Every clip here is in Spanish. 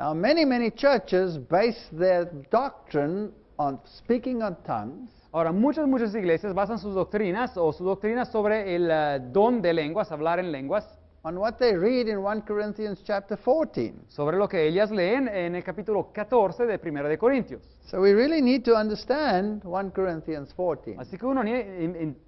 Now, many churches base their doctrine on speaking on tongues Ahora, muchas iglesias basan sus doctrinas o su doctrina sobre el don de lenguas, hablar en lenguas, on what they read in 1 Corinthians chapter 14. sobre lo que ellas leen en el capítulo 14 de 1 de Corintios. So we really need to understand 1 Corinthians 14. Así que uno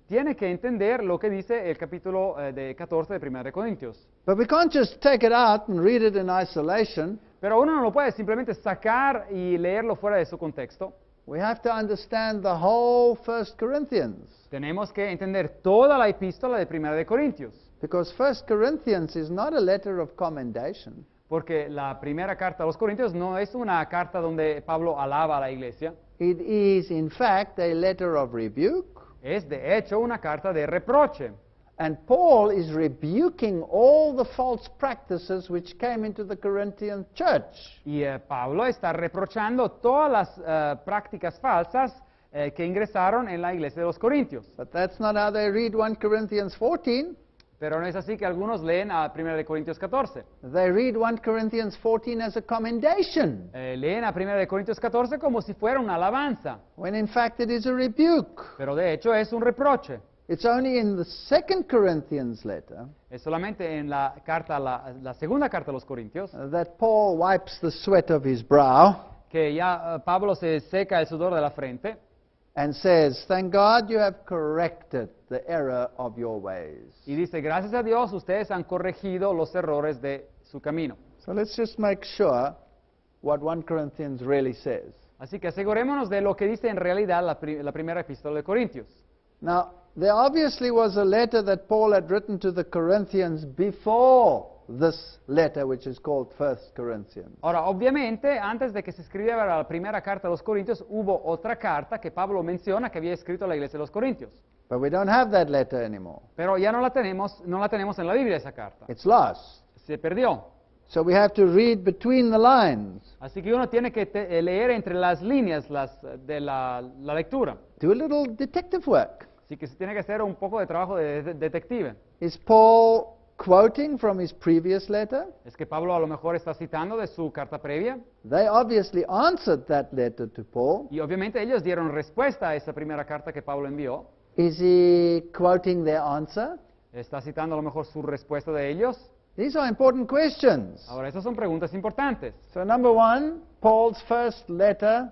tiene que entender lo que dice el capítulo de 14 de 1 de Corintios. But we can't just take it out and read it in isolation. Pero uno no lo puede simplemente sacar y leerlo fuera de su contexto. We have to understand the whole 1 Corinthians. Tenemos que entender toda la epístola de 1 de Corintios. Because 1 Corinthians is not a letter of commendation. Porque la primera carta a los Corintios no es una carta donde Pablo alaba a la iglesia. It is, in fact, a letter of rebuke. Es de hecho una carta de reproche. And Paul is rebuking all the false practices which came into the Corinthian church. Y Pablo está reprochando todas las prácticas falsas que ingresaron en la iglesia de los Corintios. But that's not how they read 1 Corinthians 14. Pero no es así que algunos leen a 1 de Corintios 14. They read 1 Corinthians 14 as a commendation, Leen a 1 de Corintios 14 como si fuera una alabanza. when in fact it is a rebuke. Pero de hecho es un reproche. It's only in the 2 Corinthians letter Es solamente en la carta, la segunda carta a los Corintios, that Paul wipes the sweat of his brow que ya Pablo se seca el sudor de la frente and says, "Thank God you have corrected the error of your ways." y dice, gracias a Dios ustedes han corregido los errores de su camino. So let's just make sure what 1 Corinthians really says. Así que asegurémonos de lo que dice en realidad la primera epístola de Corintios. Now, there obviously was a letter that Paul had written to the Corinthians before this letter, which is called 1 Corinthians. Ahora, obviamente, antes de que se escribiera la primera carta a los Corintios, hubo otra carta que Pablo menciona que había escrito a la iglesia de los Corintios. But we don't have that letter anymore. Pero ya no la tenemos en la Biblia esa carta. It's lost. Se perdió. So we have to read between the lines, Así que uno tiene que leer entre las líneas de la lectura. do a little detective work. Así que se tiene que hacer un poco de trabajo de detective. Is Paul quoting from his previous letter? Es que Pablo a lo mejor está citando de su carta previa They obviously answered that letter to Paul. y obviamente ellos dieron respuesta a esa primera carta que Pablo envió. Is he quoting their answer? Está citando a lo mejor su respuesta de ellos. These are important questions. Ahora, esas son preguntas importantes. So number one, Paul's first letter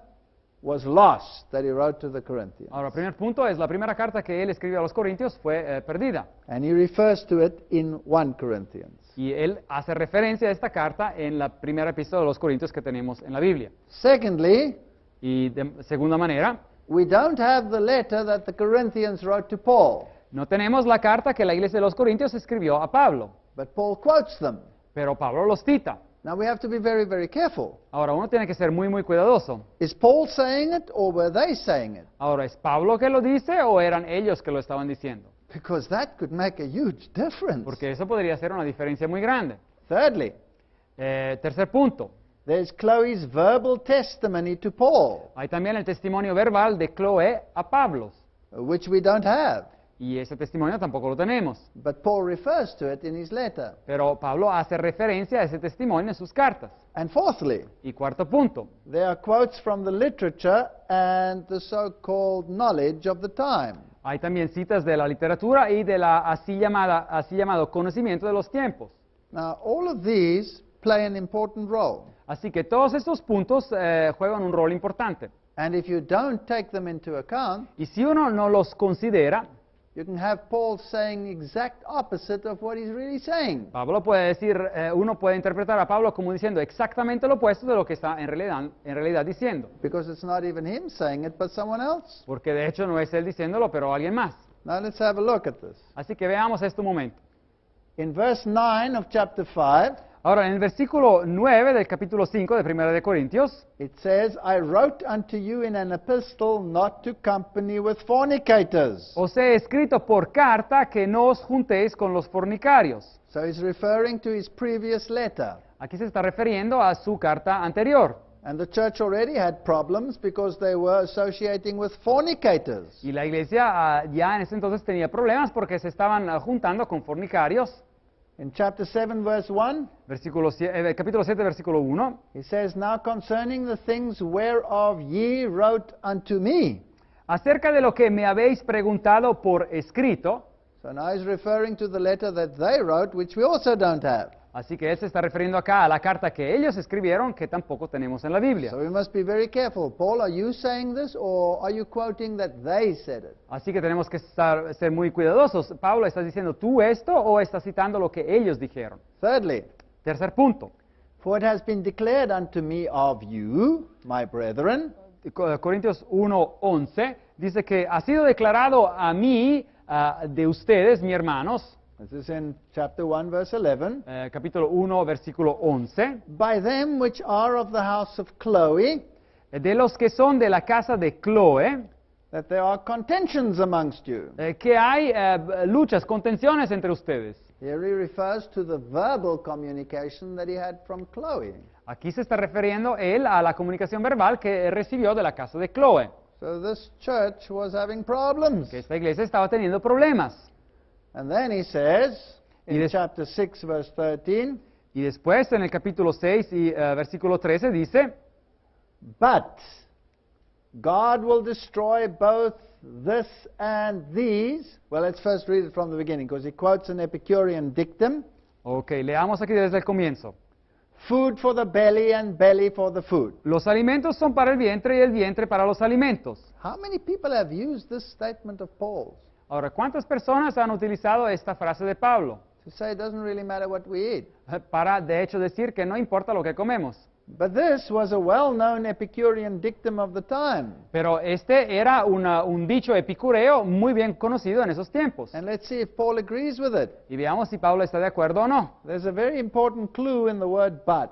was lost that he wrote to the Corinthians. Ahora, el primer punto es la primera carta que él escribió a los Corintios fue perdida. And he refers to it in 1 Corinthians. Y él hace referencia a esta carta en la primera epístola de los Corintios que tenemos en la Biblia. Secondly, Y de segunda manera, we don't have the letter that the Corinthians wrote to Paul, no tenemos la carta que la iglesia de los Corintios escribió a Pablo, but Paul quotes them. pero Pablo los cita. Now we have to be very careful. Ahora, uno tiene que ser muy cuidadoso. Is Paul saying it or were they saying it? Ahora, ¿es Pablo que lo dice o eran ellos que lo estaban diciendo? Because that could make a huge difference. Porque eso podría ser una diferencia muy grande. Thirdly, Tercer punto, there's Chloe's verbal testimony to Paul, hay también el testimonio verbal de Chloe a Pablo. which we don't have. Y ese testimonio tampoco lo tenemos. But Paul refers to it in his letter. Pero Pablo hace referencia a ese testimonio en sus cartas. And fourthly, Y cuarto punto, there are quotes from the literature and the so-called knowledge of the time. hay también citas de la literatura y de la así llamado conocimiento de los tiempos. Now, all of these play an important role. Así que todos estos puntos juegan un rol importante. And if you don't take them into account, Y si uno no los considera, you can have Paul saying the exact opposite of what he's really saying. Pablo puede decir, uno puede interpretar a Pablo como diciendo exactamente lo opuesto de lo que está en realidad diciendo. Because it's not even him saying it, but someone else. Porque de hecho no es él diciéndolo, pero alguien más. Now let's have a look at this. Así que veamos este momento. In verse 9 of chapter 5, Ahora, en el versículo 9 del capítulo 5 de 1 de Corintios, it says, I wrote unto you in an epistle not to company with fornicators. os he escrito por carta que no os juntéis con los fornicarios. So he's referring to his previous letter. Aquí se está refiriendo a su carta anterior. And the church already had problems because they were associating with fornicators. Y la iglesia ya en ese entonces tenía problemas porque se estaban juntando con fornicarios. In chapter 7, verse 1, capítulo 7, versículo 1, he says, Now concerning the things whereof ye wrote unto me. acerca de lo que me habéis preguntado por escrito, So now he's referring to the letter that they wrote, which we also don't have. así que él se está refiriendo acá a la carta que ellos escribieron, que tampoco tenemos en la Biblia. So we must be very careful. Paul, are you saying this, or are you quoting that they said it? Así que tenemos que ser muy cuidadosos. Pablo, ¿estás diciendo tú esto o estás citando lo que ellos dijeron? Thirdly, Tercer punto. for it has been declared unto me of you, my brethren, Corintios 1:11 dice que ha sido declarado a mí, de ustedes, mis hermanos, this is in chapter 1, verse 11, capítulo 1, versículo 11, by them which are of the house of Chloe, de los que son de la casa de Chloe, that there are contentions amongst you. que hay luchas, contenciones entre ustedes. Here he refers to the verbal communication that he had from Chloe. Aquí se está refiriendo él a la comunicación verbal que recibió de la casa de Chloe, So this church was having problems. que esta iglesia estaba teniendo problemas. And then he says, Y in des- chapter 6, verse 13, Y después en el capítulo 6 y versículo 13 dice, but God will destroy both this and these. Well, let's first read it from the beginning, because he quotes an Epicurean dictum, ok, leamos aquí desde el comienzo. food for the belly and belly for the food. Los alimentos son para el vientre y el vientre para los alimentos. How many people have used this statement of Paul's Ahora, ¿cuántas personas han utilizado esta frase de Pablo? to say it doesn't really matter what we eat? Para, de hecho, decir que no importa lo que comemos. But this was a well-known Epicurean dictum of the time. Pero este era un dicho epicureo muy bien conocido en esos tiempos. And let's see if Paul agrees with it. Y veamos si Pablo está de acuerdo o no. There's a very important clue in the word but.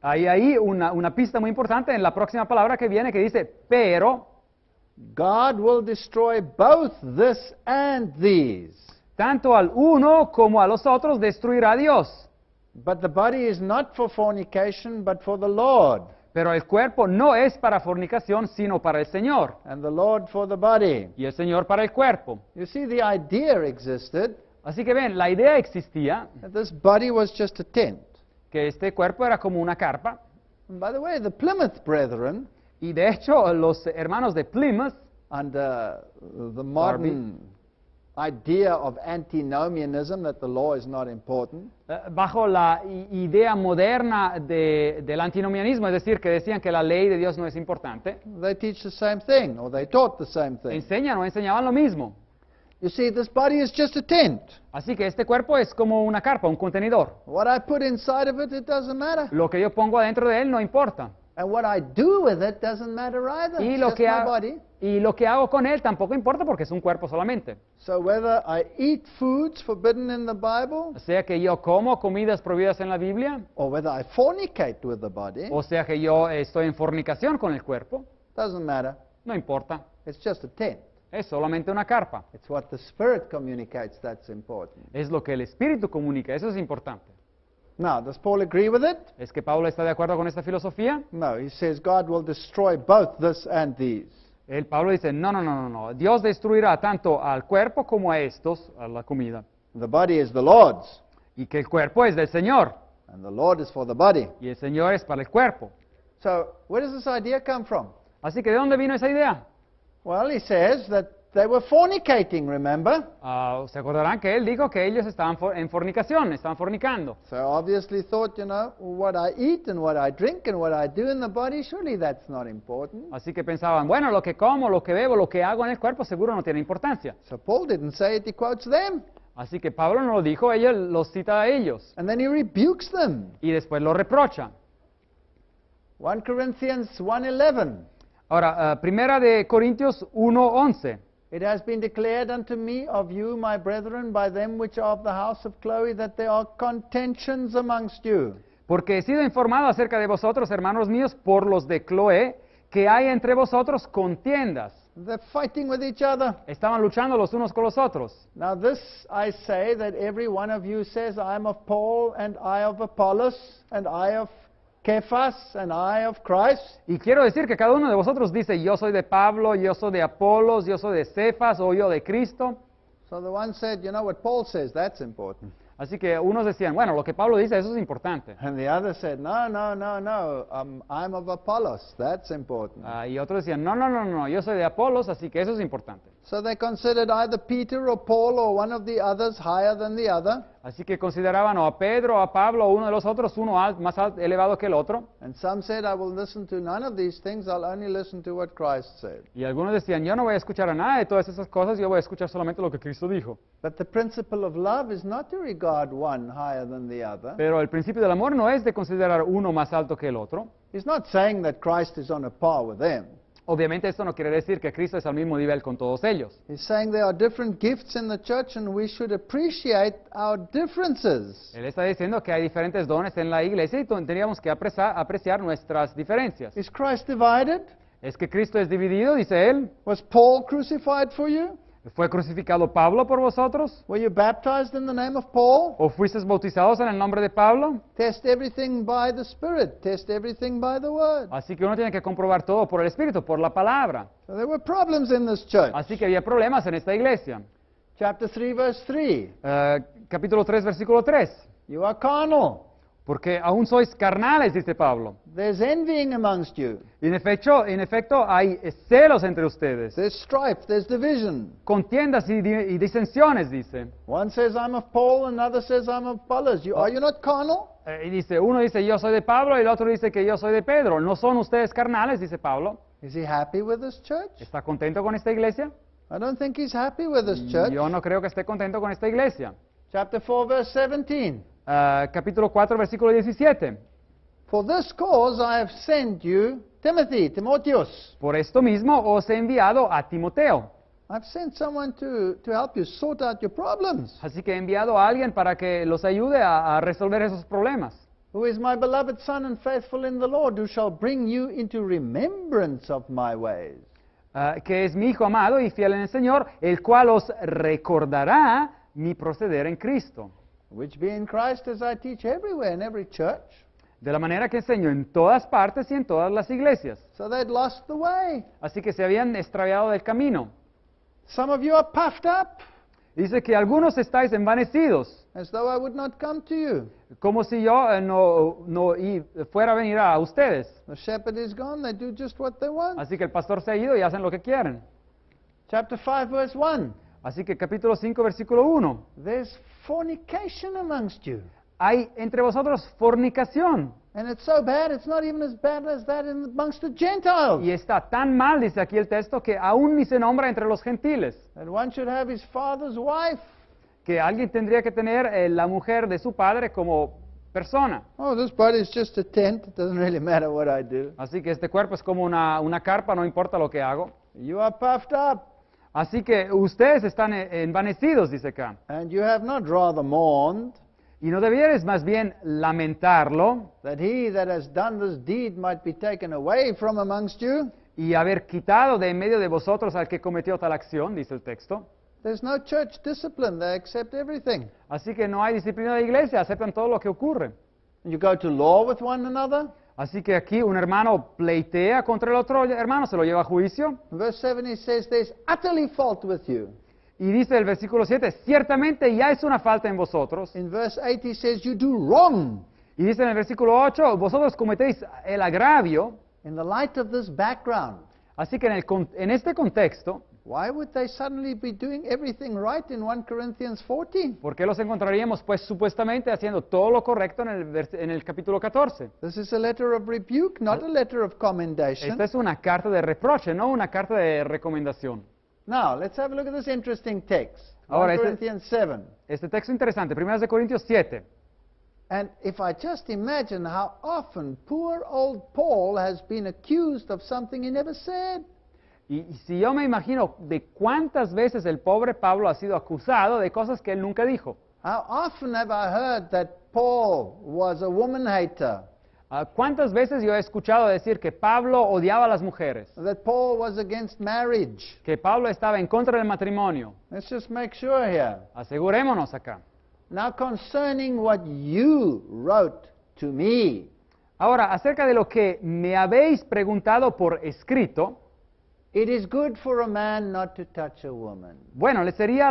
Hay ahí una pista muy importante en la próxima palabra que viene que dice, pero God will destroy both this and these. tanto al uno como a los otros destruirá Dios. But the body is not for fornication, but for the Lord, Pero el cuerpo no es para fornicación, sino para el Señor. and the Lord for the body. Y el Señor para el cuerpo. You see, the idea existed Así que ven, la idea existía that this body was just a tent. que este cuerpo era como una carpa. And by the way, the Plymouth Brethren, Y de hecho, los hermanos de Plymouth, under the modern idea of antinomianism, that the law is not important, bajo la idea moderna del antinomianismo, es decir, que decían que la ley de Dios no es importante, they teach the same thing, or they taught the same thing. enseñan o enseñaban lo mismo. You see, this body is just a tent. Así que este cuerpo es como una carpa, un contenedor. What I put inside of it doesn't matter. Lo que yo pongo adentro de él no importa. And what I do with it doesn't matter either. Y It's lo, just que my hago, body. y lo que hago con él tampoco importa porque es un cuerpo solamente. So whether I eat foods forbidden in the Bible, O sea que yo como comidas prohibidas en la Biblia, or whether I fornicate with the body, o sea que yo estoy en fornicación con el cuerpo, doesn't matter. no importa. It's just a tent. Es solamente una carpa. It's what the Spirit communicates that's important. Es lo que el Espíritu comunica, eso es importante. Now, does Paul agree with it? ¿Es que Pablo está de acuerdo con esta filosofía? No, he says God will destroy both this and these. Pablo dice, no. Dios destruirá tanto al cuerpo como a estos, a la comida. The body is the Lord's, Y que el cuerpo es del Señor. and the Lord is for the body. Y el Señor es para el cuerpo. So, where does this idea come from? Así que ¿de dónde vino esa idea? Well, he says that they were fornicating, remember? Se acordarán que él dijo que ellos estaban en fornicación, estaban fornicando. So obviously thought, what I eat and what I drink and what I do in the body, surely that's not important. Así que pensaban, bueno, lo que como, lo que bebo, lo que hago en el cuerpo seguro no tiene importancia. So Paul didn't say it, he quotes them. Así que Pablo no lo dijo, ella los cita a ellos. And then he rebukes them. Y después lo reprocha. 1 Corinthians 1:11. Ahora, primera de Corintios 1:11. It has been declared unto me of you, my brethren, by them which are of the house of Chloe, that there are contentions amongst you. Porque he sido informado acerca de vosotros, hermanos míos, por los de Cloé, que hay entre vosotros contiendas. They're fighting with each other. Estaban luchando los unos con los otros. Now this I say, that every one of you says, I am of Paul, and I of Apollos, and I of Cephas, and I of Christ. Y quiero decir que cada uno de vosotros dice, yo soy de Pablo, yo soy de Apolos, yo soy de Cefas, o yo de Cristo. So the one said, what Paul says, that's important. Así que unos decían, bueno, lo que Pablo dice, eso es importante. And the others said, no, no, no, no, I'm of Apollos, that's important. Y otros decían, no, no, no, no, yo soy de Apolos, así que eso es importante. So they considered either Peter or Paul or one of the others higher than the other. Así que consideraban o a Pedro o a Pablo o uno de los otros, uno más elevado que el otro. And some said, I will listen to none of these things, I'll only listen to what Christ said. Y algunos decían, yo no voy a escuchar a nada de todas esas cosas, yo voy a escuchar solamente lo que Cristo dijo. But the principle of love is not to regard one higher than the other. Pero el principio del amor no es de considerar uno más alto que el otro. He's not saying that Christ is on a par with them. Obviamente esto no quiere decir que Cristo es al mismo nivel con todos ellos. He's saying there are different gifts in the church and we should appreciate our differences. Él está diciendo que hay diferentes dones en la iglesia y tendríamos que apreciar nuestras diferencias. Is Christ divided? ¿Es que Cristo es dividido, dice él? Was Paul crucified for you? ¿Fue crucificado Pablo por vosotros? Were you baptized in the name of Paul? ¿O fuisteis bautizados en el nombre de Pablo? Test everything by the Spirit. Test everything by the Word. Así que uno tiene que comprobar todo por el Espíritu, por la palabra. So there were problems in this church. Así que había problemas en esta iglesia. Chapter 3, verse 3. Capítulo 3, versículo 3. You are carnal. Porque aún sois carnales, dice Pablo. There's envying amongst you. En efecto, hay celos entre ustedes. There's strife. There's division. Contiendas y disensiones, dice. One says, I'm of Paul, another says, I'm of Apollos. Are you not carnal? Y dice, uno dice, yo soy de Pablo, y el otro dice que yo soy de Pedro. ¿No son ustedes carnales? Dice Pablo. Is he happy with this church? ¿Está contento con esta iglesia? I don't think he's happy with this church. Yo no creo que esté contento con esta iglesia. Chapter 4, verse 17. Capítulo 4, versículo 17. For this cause I have sent you Timothy, Timotheus. Por esto mismo os he enviado a Timoteo. I've sent someone to help you sort out your problems. Así que he enviado a alguien para que los ayude a resolver esos problemas. Who is my beloved son and faithful in the Lord, who shall bring you into remembrance of my ways. Que es mi hijo amado y fiel en el Señor, el cual os recordará mi proceder en Cristo. Which be in Christ as I teach everywhere in every church. De la manera que enseño en todas partes y en todas las iglesias. So they'd lost the way. Así que se habían extraviado del camino. Some of you are puffed up, Dice que algunos estáis envanecidos, as though I would not come to you. como si yo fuera a venir a ustedes. The shepherd is gone, they do just what they want. Así que el pastor se ha ido y hacen lo que quieren. Chapter 5, verse 1. Así que capítulo 5, versículo 1. There's fornication amongst you. Hay entre vosotros fornicación. And it's so bad, it's not even as bad as that amongst the Gentiles. Y está tan mal, dice aquí el texto, que aún ni se nombra entre los gentiles. That one should have his father's wife. Que alguien tendría que tener la mujer de su padre como persona. Oh, this body is just a tent. It doesn't really matter what I do. Así que este cuerpo es como una carpa, no importa lo que hago. You are puffed up, Así que ustedes están envanecidos, dice acá. and you have not rather mourned Y no debieres más bien lamentarlo that he that has done this deed might be taken away from amongst you. y haber quitado de en medio de vosotros al que cometió tal acción, dice el texto. There's no church discipline. They accept everything. Así que no hay disciplina de iglesia, aceptan todo lo que ocurre. You go to law with one another. Así que aquí un hermano pleitea contra el otro hermano, se lo lleva a juicio. In verse 7 he says there's utterly fault with you. Y dice el versículo 7, ciertamente ya es una falta en vosotros. In verse 8 he says you do wrong. Y dice en el versículo 8, vosotros cometéis el agravio. In the light of this background, Así que en este contexto, why would they suddenly be doing everything right in 1 Corinthians 14? ¿por qué los encontraríamos pues supuestamente haciendo todo lo correcto en el capítulo 14? This is a letter of rebuke, not a letter of commendation. Esta es una carta de reproche, no una carta de recomendación. Now, let's have a look at this interesting text. 1 Ahora, Corinthians 7. Este texto interesante, 1 de Corintios 7. And if I just imagine how often poor old Paul has been accused of something he never said. Y si yo me imagino de cuántas veces el pobre Pablo ha sido acusado de cosas que él nunca dijo. How often have I heard that Paul was a woman hater, ¿Cuántas veces yo he escuchado decir que Pablo odiaba a las mujeres? that Paul was against marriage? Que Pablo estaba en contra del matrimonio. Let's just make sure here. Asegurémonos acá. Now, concerning what you wrote to me, Ahora, acerca de lo que me habéis preguntado por escrito, It is good for a man not to touch a woman. Bueno, le sería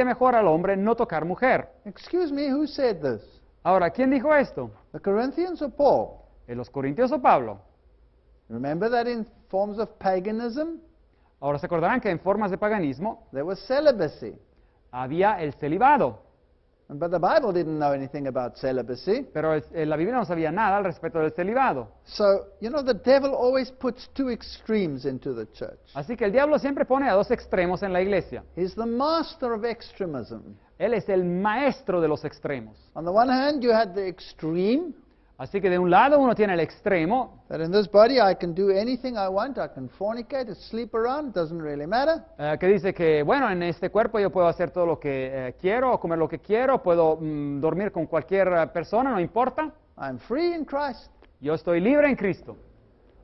mejor al hombre no tocar mujer. Excuse me, who said this? Ahora, ¿quién dijo esto? The Corinthians or Paul? ¿Los Corintios o Pablo? Remember that in forms of paganism, Ahora se acordarán que en formas de paganismo there was celibacy. había el celibado, But the Bible didn't know anything about celibacy. pero la Biblia no sabía nada al respecto del celibado. So, you know, the devil always puts two extremes into the church. Así que el diablo siempre pone a dos extremos en la iglesia. He's the master of extremism. Él es el maestro de los extremos. On the one hand, you had the extreme, Así que de un lado uno tiene el extremo, that in this body I can do anything I want, I can fornicate, sleep around, doesn't really matter. que dice que, bueno, en este cuerpo yo puedo hacer todo lo que quiero, comer lo que quiero, puedo dormir con cualquier persona, no importa. I'm free in Christ. Yo estoy libre en Cristo.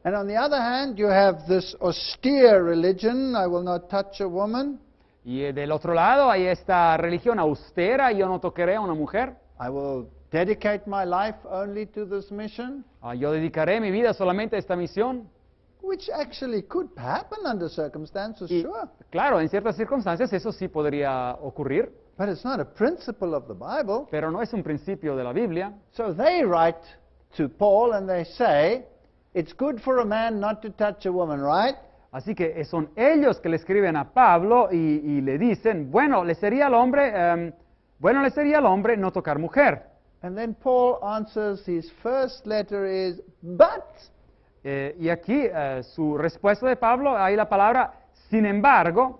And on the other hand, you have this austere religion, I will not touch a woman, Y del otro lado hay esta religión austera, yo no tocaré a una mujer. I will dedicate my life only to this mission, Yo dedicaré mi vida solamente a esta misión. which actually could happen under circumstances, Y, sure. claro, en ciertas circunstancias eso sí podría ocurrir, But it's not a principle of the Bible. pero no es un principio de la Biblia. So they write to Paul and they say, it's good for a man not to touch a woman, right? Así que son ellos que le escriben a Pablo y le dicen, bueno, le sería al hombre no tocar mujer. And then Paul answers, his first letter is, but. Y aquí su respuesta de Pablo, hay la palabra sin embargo.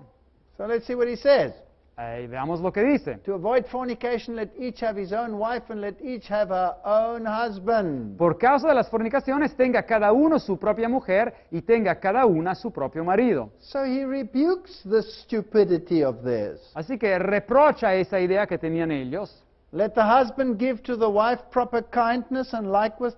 So let's see what he says. Veamos lo que dice. To avoid fornication, let each have his own wife and let each have her own husband. Por causa de las fornicaciones, tenga cada uno su propia mujer y tenga cada una su propio marido. So he rebukes the stupidity of theirs. Así que reprocha esa idea que tenían ellos. Let the husband give to the wife proper kindness and likewise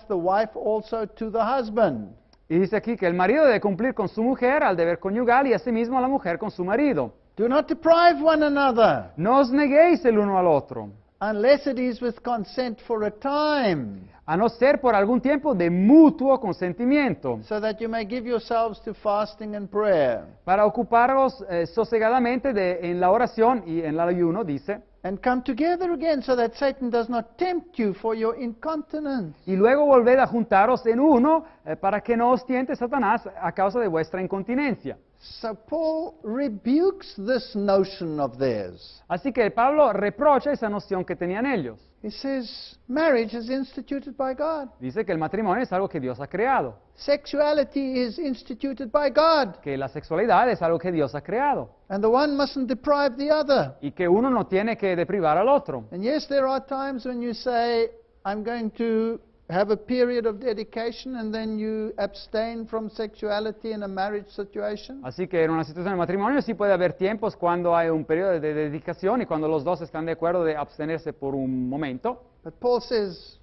the wife also to the husband. Y dice aquí que el marido debe cumplir con su mujer al deber conyugal y asimismo la mujer con su marido. Do not deprive one another, No os neguéis el uno al otro, unless it is with consent for a time, a no ser por algún tiempo de mutuo consentimiento, so that you may give yourselves to fasting and prayer, para ocuparos sosegadamente en la oración y en el ayuno, dice, and come together again, so that Satan does not tempt you for your incontinence. y luego volved a juntaros en uno para que no os tiente Satanás a causa de vuestra incontinencia. So Paul rebukes this notion of theirs. Así que Pablo reprocha esa noción que tenían ellos. He says, marriage is instituted by God. Dice que el matrimonio es algo que Dios ha creado, Sexuality is instituted by God. que la sexualidad es algo que Dios ha creado, And the one mustn't deprive the other. y que uno no tiene que deprivar al otro. And yes, there are times when you say, I'm going to have a period of dedication, and then you abstain from sexuality in a marriage situation. Así que en una situación de matrimonio sí puede haber tiempos cuando hay un periodo de dedicación y cuando los dos están de acuerdo de abstenerse por un momento, But Paul says,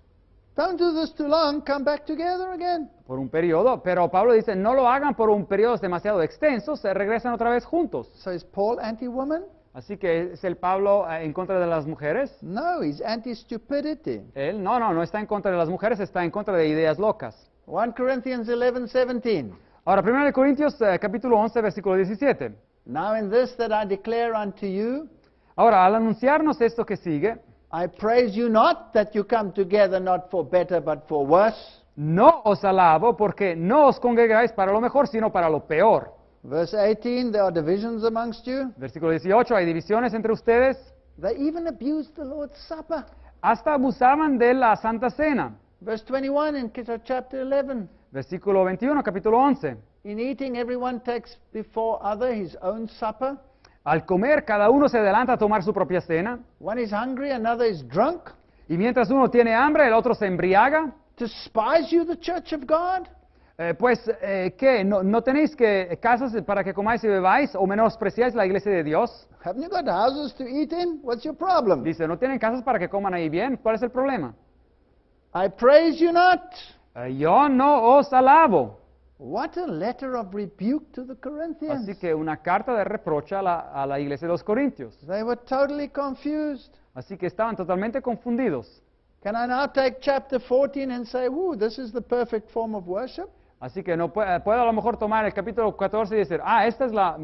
don't do this too long, come back together again. por un periodo, pero Pablo dice, no lo hagan por un periodo demasiado extenso, se regresan otra vez juntos. So is Paul anti-woman? Así que es el Pablo en contra de las mujeres. No, he's anti-stupidity. Él no está en contra de las mujeres, está en contra de ideas locas. 1 Corinthians 11:17. Ahora, 1 Corintios capítulo 11, versículo 17. Now in this that I declare unto you, Ahora, al anunciarnos esto que sigue, I praise you not that you come together not for better but for worse. no os alabo porque no os congregáis para lo mejor, sino para lo peor. Verse 18, there are divisions amongst you. Versículo 18, hay divisiones entre ustedes. They even abused the Lord's Supper. Hasta abusaban de la Santa Cena. Verse 21 in chapter 11. Versículo 21, capítulo 11. In eating, everyone takes before other his own supper. Al comer, cada uno se adelanta a tomar su propia cena. One is hungry, another is drunk. Y mientras uno tiene hambre, el otro se embriaga. Despise you the church of God? ¿Qué? ¿No tenéis casas para que comáis y bebáis o menospreciáis la iglesia de Dios? Haven't you got houses to eat in? What's your problem? Dice, ¿no tienen casas para que coman ahí bien? ¿Cuál es el problema? I praise you not. Yo no os alabo. What a letter of rebuke to the Corinthians. Así que una carta de reproche a la iglesia de los Corintios. They were totally confused. Así que estaban totalmente confundidos. Can I now take chapter 14 and say, whoo, this is the perfect form of worship? Así que no puedo a lo mejor tomar el capítulo 14 y decir, esta es la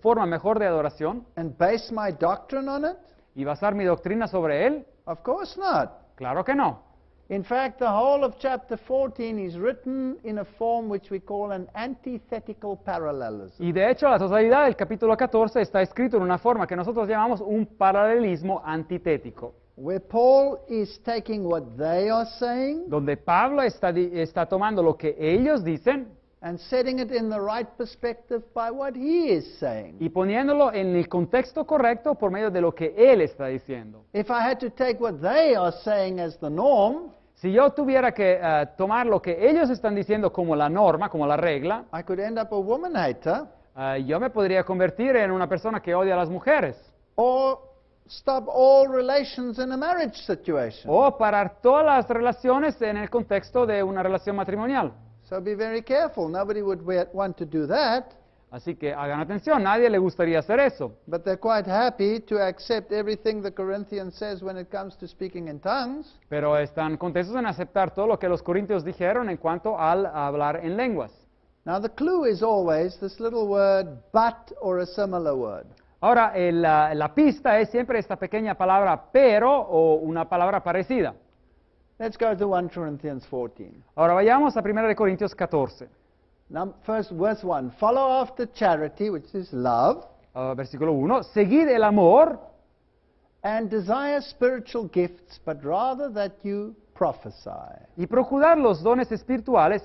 forma mejor de adoración and base my doctrine on it? y basar mi doctrina sobre él. Of course not. Claro que no. In fact, the whole of chapter 14 is written in a form which we call an antithetical parallelism. Y de hecho la totalidad del capítulo 14 está escrito en una forma que nosotros llamamos un paralelismo antitético, Where Paul is taking what they are saying donde Pablo está tomando lo que ellos dicen and setting it in the right perspective by what he is saying. y poniéndolo en el contexto correcto por medio de lo que él está diciendo. If I had to take what they are saying as the norm, Si yo tuviera que tomar lo que ellos están diciendo como la norma, como la regla, I could end up a woman hater yo me podría convertir en una persona que odia a las mujeres or stop all relations in a marriage situation. o parar todas las relaciones en el contexto de una relación matrimonial. So be very careful. Nobody would want to do that, Así que hagan atención, nadie le gustaría hacer eso. but they're quite happy to accept everything the Corinthians says when it comes to speaking in tongues. Pero están contentos en aceptar todo lo que los corintios dijeron en cuanto al hablar en lenguas. Now the clue is always this little word but or a similar word. Ahora, la pista es siempre esta pequeña palabra pero o una palabra parecida. Let's go to 1 Corinthians 14. Ahora vayamos a 1 Corintios 14, Now, first, verse 1. Follow after charity, which is love, versículo 1. Seguid el amor and desire spiritual gifts, but rather that you prophesy. y procurad los dones espirituales,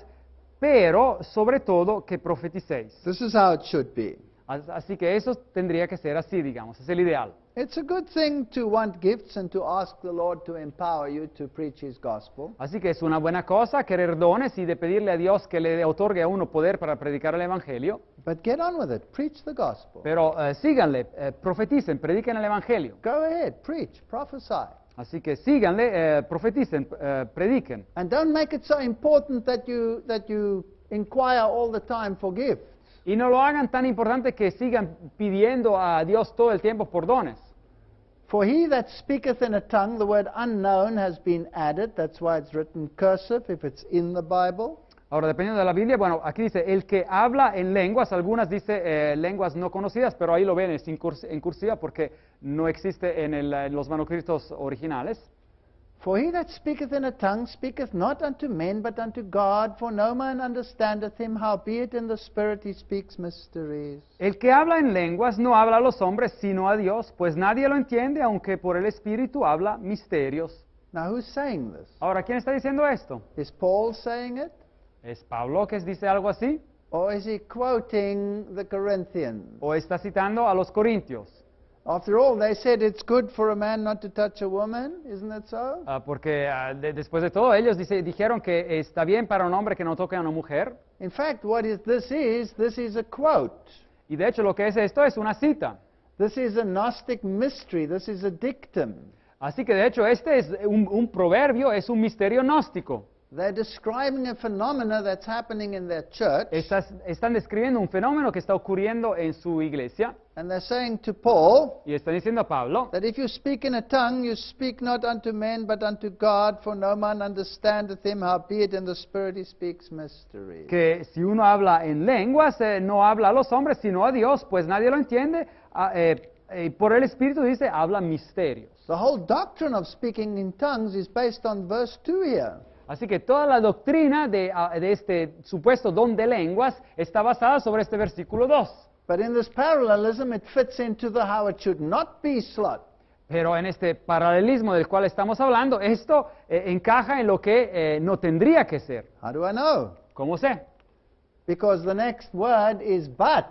pero sobre todo que profeticéis. This is how it should be. Así que eso tendría que ser así, digamos, es el ideal. It's a good thing to want gifts and to ask the Lord to empower you to preach His gospel. Así que es una buena cosa querer dones y de pedirle a Dios que le otorgue a uno poder para predicar el Evangelio, But get on with it. Preach the gospel. pero síganle, profeticen, prediquen el Evangelio. Go ahead, preach, prophesy. Así que síganle, profeticen, prediquen. And don't make it so important that you inquire all the time for gifts. Y no lo hagan tan importante que sigan pidiendo a Dios todo el tiempo por dones. For he that speaketh in a tongue, the word unknown has been added. That's why it's written cursive if it's in the Bible. Ahora, dependiendo de la Biblia, bueno, aquí dice, el que habla en lenguas, algunas dice lenguas no conocidas, pero ahí lo ven, es en cursiva porque no existe en los manuscritos originales. For he that speaketh in a tongue speaketh not unto men, but unto God, for no man understandeth him, howbeit in the Spirit he speaks mysteries. El que habla en lenguas no habla a los hombres, sino a Dios, pues nadie lo entiende, aunque por el Espíritu habla misterios. Now who's saying this? Ahora, ¿quién está diciendo esto? Is Paul saying it? ¿Es Pablo que dice algo así? Or is he quoting the Corinthians? ¿O está citando a los corintios? After all, they said it's good for a man not to touch a woman, isn't it so? Porque después de todo, ellos dijeron que está bien para un hombre que no toque a una mujer. In fact, this is a quote. Y de hecho, lo que es esto es una cita. This is a Gnostic mystery. This is a dictum. Así que de hecho, este es un proverbio, es un misterio gnóstico. They're describing a phenomena that's happening in their church. Están describiendo un fenómeno que está ocurriendo en su iglesia. And they're saying to Paul Y están diciendo a Pablo that if you speak in a tongue, you speak not unto men, but unto God, for no man understandeth him, howbeit in the Spirit he speaks mysteries. que si uno habla en lenguas, no habla a los hombres, sino a Dios, pues nadie lo entiende. Por el Espíritu dice, habla misterios. The whole doctrine of speaking in tongues is based on verse 2 here. Así que toda la doctrina de este supuesto don de lenguas está basada sobre este versículo 2. But in this parallelism, it fits into the how it should not be slot. Pero en este paralelismo del cual estamos hablando, esto encaja en lo que no tendría que ser. How do I know? ¿Cómo sé? Because the next word is but.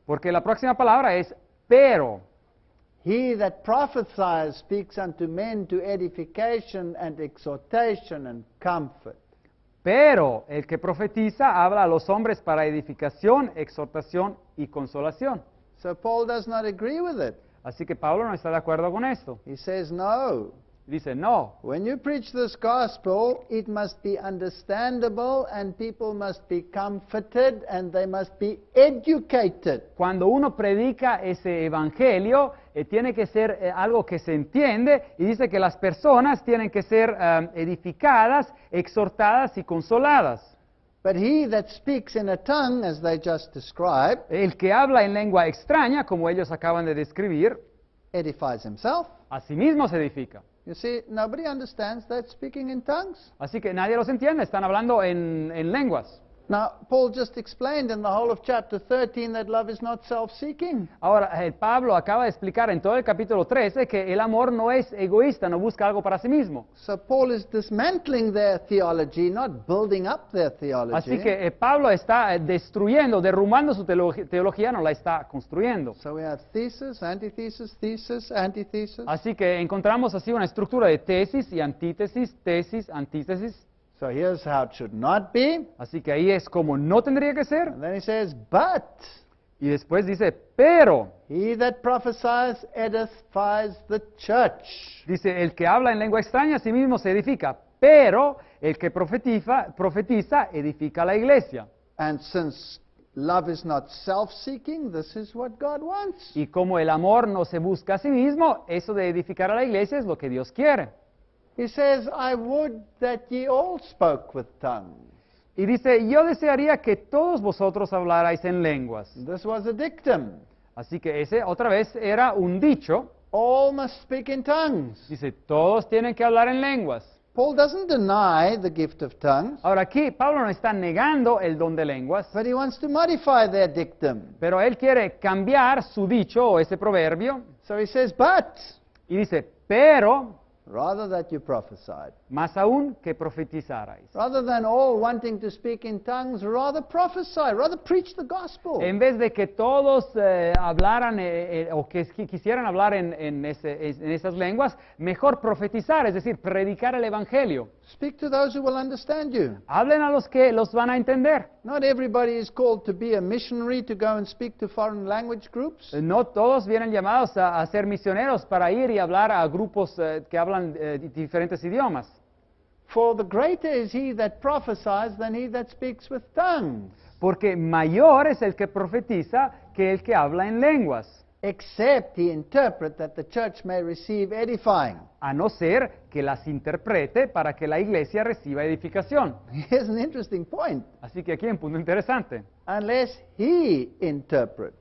Porque la próxima palabra es pero. He that prophesies speaks unto men to edification and exhortation and comfort. Pero el que profetiza habla a los hombres para edificación, exhortación y consolación. So Paul does not agree with it. Así que Pablo no está de acuerdo con esto. He says, no. Dice, no, When you preach this gospel, it must be understandable and people must be comforted and they must be educated. cuando uno predica ese evangelio, tiene que ser algo que se entiende y dice que las personas tienen que ser edificadas, exhortadas y consoladas. But he that speaks in a tongue, as they just described, El que habla en lengua extraña, como ellos acaban de describir, edifies himself. a sí mismo se edifica. You see, nobody understands that speaking in tongues. Así que nadie los entiende, están hablando en lenguas. Now, Paul just explained in the whole of chapter 13 that love is not self-seeking. Ahora, Pablo acaba de explicar en todo el capítulo 13 que el amor no es egoísta, no busca algo para sí mismo. So Paul is dismantling their theology, not building up their theology. Así que Pablo está destruyendo, derrumbando su teología, no la está construyendo. So we have thesis, antithesis, thesis, antithesis. Así que encontramos así una estructura de tesis y antítesis, tesis, antítesis. So here's how it should not be. Así que ahí es como no tendría que ser. And then he says, but Y después dice, pero, he that prophesies edifies the church. dice, el que habla en lengua extraña a sí mismo se edifica, pero el que profetiza edifica la iglesia. And since love is not self-seeking, this is what God wants. Y como el amor no se busca a sí mismo, eso de edificar a la iglesia es lo que Dios quiere. He says, I would that ye all spoke with tongues. Y dice, yo desearía que todos vosotros hablarais en lenguas. This was a dictum. Así que ese otra vez era un dicho. All must speak in tongues. Dice, todos tienen que hablar en lenguas. Paul doesn't deny the gift of tongues, Ahora aquí Pablo no está negando el don de lenguas, but he wants to modify their dictum. pero él quiere cambiar su dicho o ese proverbio. So he says, but Y dice, pero, rather that you prophesied. más aún que profetizarais. Rather than all wanting to speak in tongues, rather prophesy, rather preach the gospel. En vez de que todos hablaran o que quisieran hablar en esas lenguas, mejor profetizar, es decir, predicar el evangelio. Speak to those who will understand you. Hablen a los que los van a entender. Not everybody is called to be a missionary to go and speak to foreign language groups. No todos vienen llamados a ser misioneros para ir y hablar a grupos que hablan diferentes idiomas. For the greater is he that prophesies than he that speaks with tongues, Porque mayor es el que profetiza que el que habla en lenguas, except he interpret that the church may receive edifying. a no ser que las interprete para que la iglesia reciba edificación. Here's an interesting point. Así que aquí hay un punto interesante. Unless he interpret.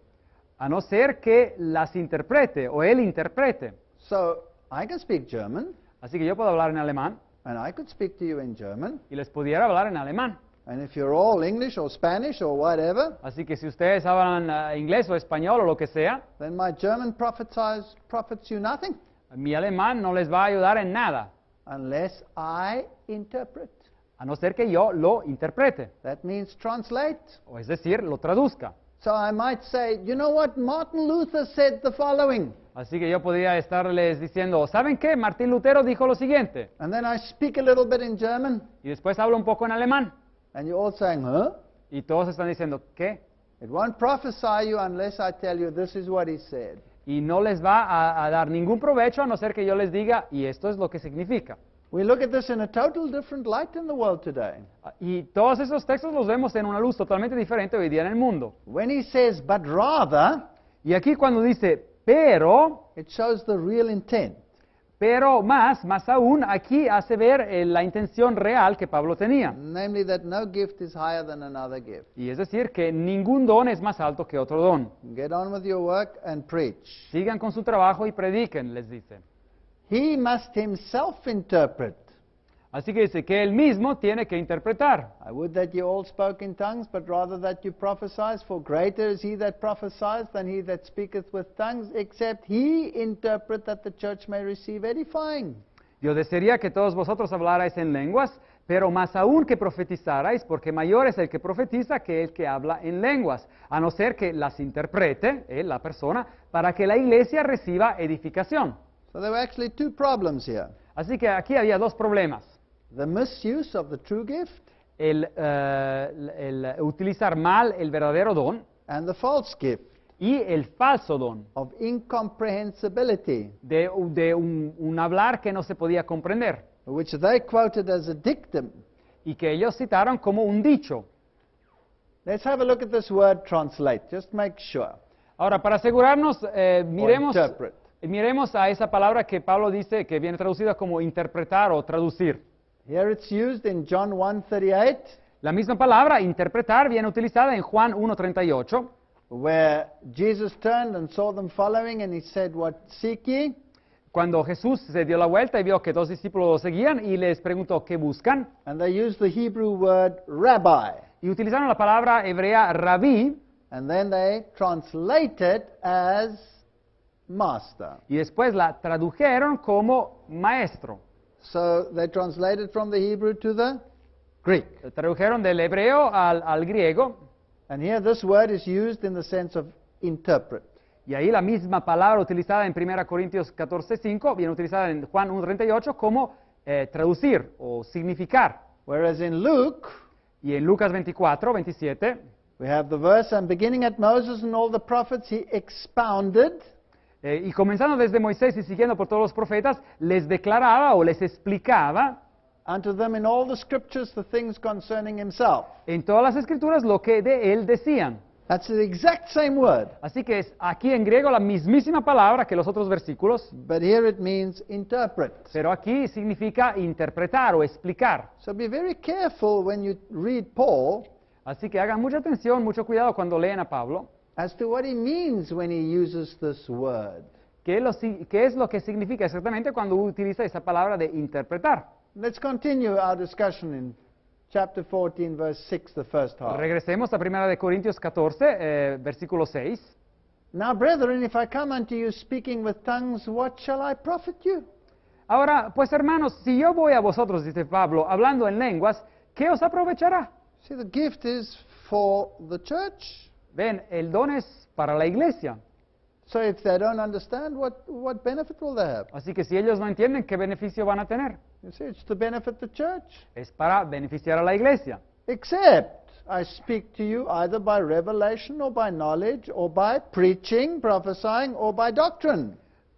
A no ser que las interprete o él interprete. So I can speak German, Así que yo puedo hablar en alemán and I could speak to you in German. y les pudiera hablar en alemán. And if you're all English or Spanish or whatever, Así que si ustedes hablan inglés o español o lo que sea, then my German profits you nothing mi alemán no les va a ayudar en nada, unless I interpret. a no ser que yo lo interprete, That means translate. o es decir, lo traduzca. So I might say, you know what, Martin Luther said the following. Así que yo podría estarles diciendo, ¿saben qué? Martín Lutero dijo lo siguiente, And then I speak a little bit in German, y después hablo un poco en alemán, and you're all saying, huh? y todos están diciendo, ¿qué? It won't prophesy you unless I tell you this is what he said. Y no les va a dar ningún provecho a no ser que yo les diga, y esto es lo que significa. We look at this in a total different light in the world today. Y todos esos textos los vemos en una luz totalmente diferente hoy día en el mundo. When he says, but rather, Y aquí cuando dice, pero it shows the real intent. más aún, aquí hace ver la intención real que Pablo tenía. Namely, that no gift is higher than another gift. Y es decir, que ningún don es más alto que otro don. Get on with your work and preach. Sigan con su trabajo y prediquen, les dice. He must himself interpret. Así que dice que él mismo tiene que interpretar. I would that you all spoke in tongues, but rather that you prophesied, for greater is he that prophesies than he that speaketh with tongues, except he interpret that the church may receive edifying. Yo desearía que todos vosotros hablarais en lenguas, pero más aún que profetizarais, porque mayor es el que profetiza que el que habla en lenguas, a no ser que las interprete, la persona, para que la iglesia reciba edificación. So there were actually two problems here. Así que aquí había dos problemas. The misuse of the true gift El utilizar mal el verdadero don and the false gift y el falso don, of incomprehensibility, de un hablar que no se podía comprender, which they quoted as a dictum. y que ellos citaron como un dicho. Let's have a look at this word translate, just make sure. Ahora, para asegurarnos, Or interpret. miremos a esa palabra que Pablo dice que viene traducida como interpretar o traducir. Here it's used in John 1:38. La misma palabra, interpretar, viene utilizada en Juan 1:38, where Jesus turned and saw them following, and he said, "What seek ye?" cuando Jesús se dio la vuelta y vio que dos discípulos lo seguían y les preguntó, ¿qué buscan? And they used the Hebrew word rabbi, Y utilizaron la palabra hebrea rabí, and then they translate it as master. y después la tradujeron como maestro. So they translated from the Hebrew to the Greek. La tradujeron del hebreo al griego, And here this word is used in the sense of interpret. y ahí la misma palabra utilizada en 1 Corintios 14:5 viene utilizada en Juan 1:38 como traducir o significar. Whereas in Luke, Y en Lucas 24:27, we have the verse, and beginning at Moses and all the prophets, he expounded. y comenzando desde Moisés y siguiendo por todos los profetas, les declaraba o les explicaba Unto them in all the scriptures the things concerning himself. en todas las escrituras lo que de él decían. That's the exact same word, Así que es aquí en griego la mismísima palabra que los otros versículos, but here it means interpret. pero aquí significa interpretar o explicar. So be very careful when you read Paul Así que hagan mucha atención, mucho cuidado cuando leen a Pablo, as to what he means when he uses this word. qué es lo que significa exactamente cuando utiliza esa palabra de interpretar. Let's continue our discussion in chapter 14, verse 6, the first half. Regresemos a 1 Corintios 14, versículo 6. Now, brethren, if I come unto you speaking with tongues, what shall I profit you? Ahora, pues hermanos, si yo voy a vosotros, dice Pablo, hablando en lenguas, ¿qué os aprovechará? See, the gift is for the church. Ven, el don es para la iglesia. So if they don't understand, what benefit will they have? Así que si ellos no entienden, ¿qué beneficio van a tener? You see, it's to benefit the church. Es para beneficiar a la iglesia. Except I speak to you either by revelation or by knowledge or by preaching, prophesying or by doctrine.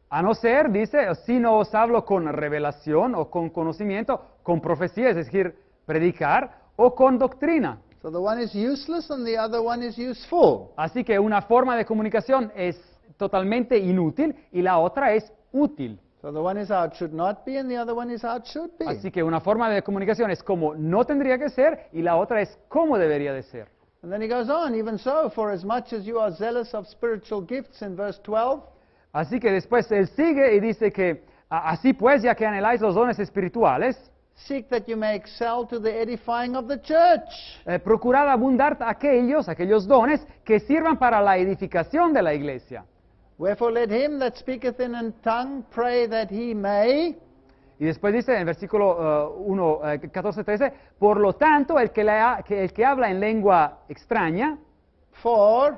A no ser, dice, si no os hablo con revelación o con conocimiento, con profecía, es decir, predicar, o con doctrina. So the one is useless and the other one is useful. Así que una forma de comunicación es totalmente inútil y la otra es útil. So the one is how it should not be and the other one is how it should be. Así que una forma de comunicación es como no tendría que ser y la otra es cómo debería de ser. And then he goes on, even so, for as much as you are zealous of spiritual gifts, in verse 12, Así que después él sigue y dice que así pues, ya que anheláis los dones espirituales, seek that you may excel to the edifying of the church. procurad abundar aquellos dones que sirvan para la edificación de la iglesia. Wherefore let him that speaketh in a tongue pray that he may. Y después dice en el versículo 14:13, por lo tanto, el que habla en lengua extraña, For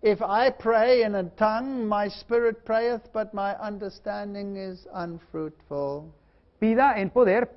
if I pray in a tongue, my spirit prayeth, but my understanding is unfruitful. pida en poder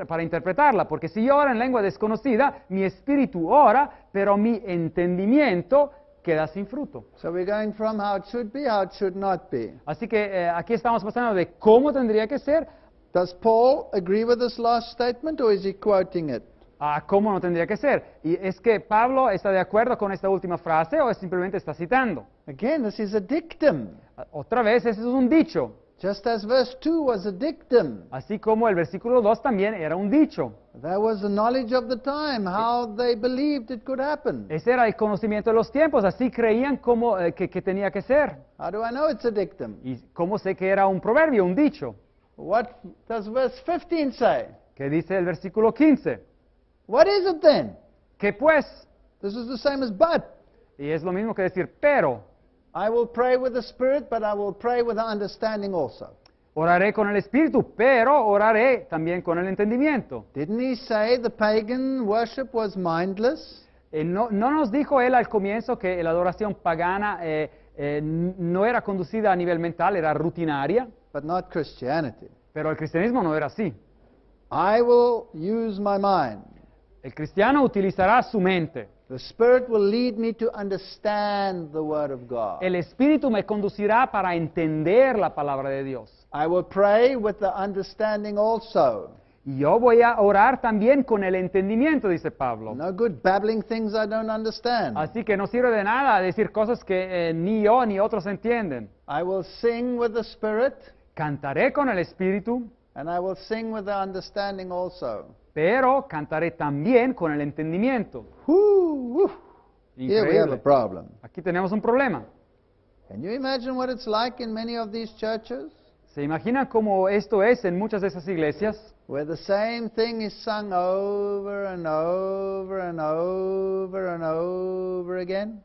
para interpretarla, porque si yo oro en lengua desconocida, mi espíritu ora, pero mi entendimiento queda sin fruto. So we're going from how it should be, how it should not be. Así que aquí estamos pasando de cómo tendría que ser Does Paul agree with this last statement or is he quoting it? a cómo no tendría que ser. Y es que Pablo está de acuerdo con esta última frase o simplemente está citando. Again, this is a dictum. Otra vez, ese es un dicho. Just as verse 2 was a dictum. Así como el versículo 2 también era un dicho. That was the knowledge of the time, how they believed it could happen. Ese era el conocimiento de los tiempos, así creían que tenía que ser. How do I know it's a dictum? ¿Y cómo sé que era un proverbio, un dicho? What does verse 15 say? ¿Qué dice el versículo 15? What is it then? ¿Qué pues? This is the same as but. Y es lo mismo que decir pero. I will pray with the Spirit, but I will pray with the understanding also. Oraré con el espíritu, pero oraré también con el entendimiento. Didn't he say the pagan worship was mindless? No nos dijo él al comienzo que la adoración pagana no era conducida a nivel mental, era rutinaria, But not Christianity. pero el cristianismo no era así. I will use my mind. El cristiano utilizará su mente. The Spirit will lead me to understand the Word of God. El espíritu me conducirá para entender la palabra de Dios. I will pray with the understanding also. Y yo voy a orar también con el entendimiento, dice Pablo. No good babbling things I don't understand. Así que no sirve de nada decir cosas que ni yo ni otros entienden. I will sing with the Spirit, Cantaré con el espíritu And I will sing with the understanding also. pero cantaré también con el entendimiento. Whoo, woo. Here we have a Increíble. problem. Aquí tenemos un problema. Can you imagine what it's like in many of these churches? ¿Se imaginan cómo esto es en muchas de esas iglesias? Where the same thing is sung over and over and over and over again?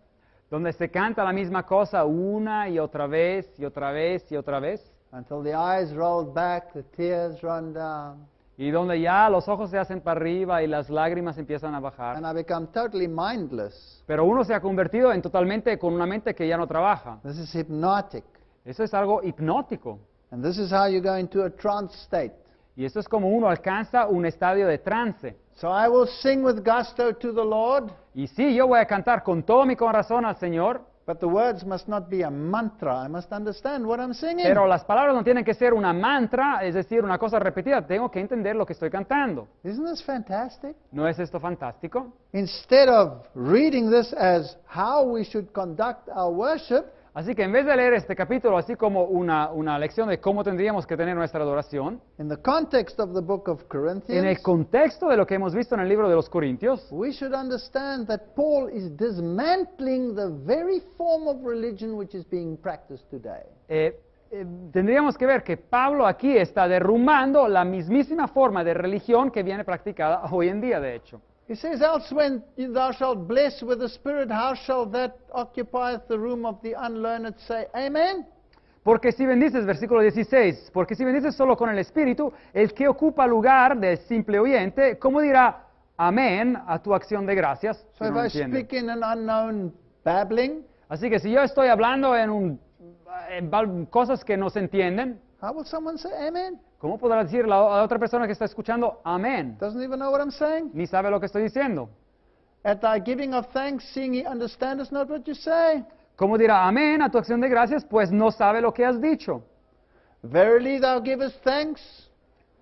Donde se canta la misma cosa una y otra vez y otra vez y otra vez. Until the eyes roll back, the tears run down, Y donde ya los ojos se hacen para arriba y las lágrimas empiezan a bajar. and I become totally mindless. Pero uno se ha convertido en totalmente con una mente que ya no trabaja. This is hypnotic. Eso es algo hipnótico. And this is how you go into a trance state. Y esto es como uno alcanza un estadio de trance. So I will sing with gusto to the Lord, Y sí, yo voy a cantar con todo mi corazón al Señor, but the words must not be a mantra. I must understand what I'm singing. pero las palabras no tienen que ser una mantra, es decir, una cosa repetida. Tengo que entender lo que estoy cantando. Isn't this fantastic? ¿No es esto fantástico? Instead of reading this as how we should conduct our worship, Así que en vez de leer este capítulo así como una lección de cómo tendríamos que tener nuestra adoración, in the context of the book of en Corinthians, el contexto de lo que hemos visto en el libro de los Corintios, we should understand that Paul is dismantling the very form of religion which is being practiced today. tendríamos que ver que Pablo aquí está derrumbando la mismísima forma de religión que viene practicada hoy en día, de hecho. He says, else when thou shalt bless with the Spirit, how shall that occupieth the room of the unlearned say, Amen? Porque si bendices, versículo 16, porque si bendices solo con el Espíritu, el que ocupa lugar del simple oyente, ¿cómo dirá amén a tu acción de gracias? Si So if no I entiende? speak in an unknown babbling, Así que si yo estoy hablando en cosas que no se entienden, how will someone say Amen? ¿cómo podrá decir la otra persona que está escuchando amén? Doesn't even know what I'm saying. Ni sabe lo que estoy diciendo. At thy giving of thanks, seeing he understandeth not what you say. ¿Cómo dirá amén a tu acción de gracias? Pues no sabe lo que has dicho. Verily thou givest thanks.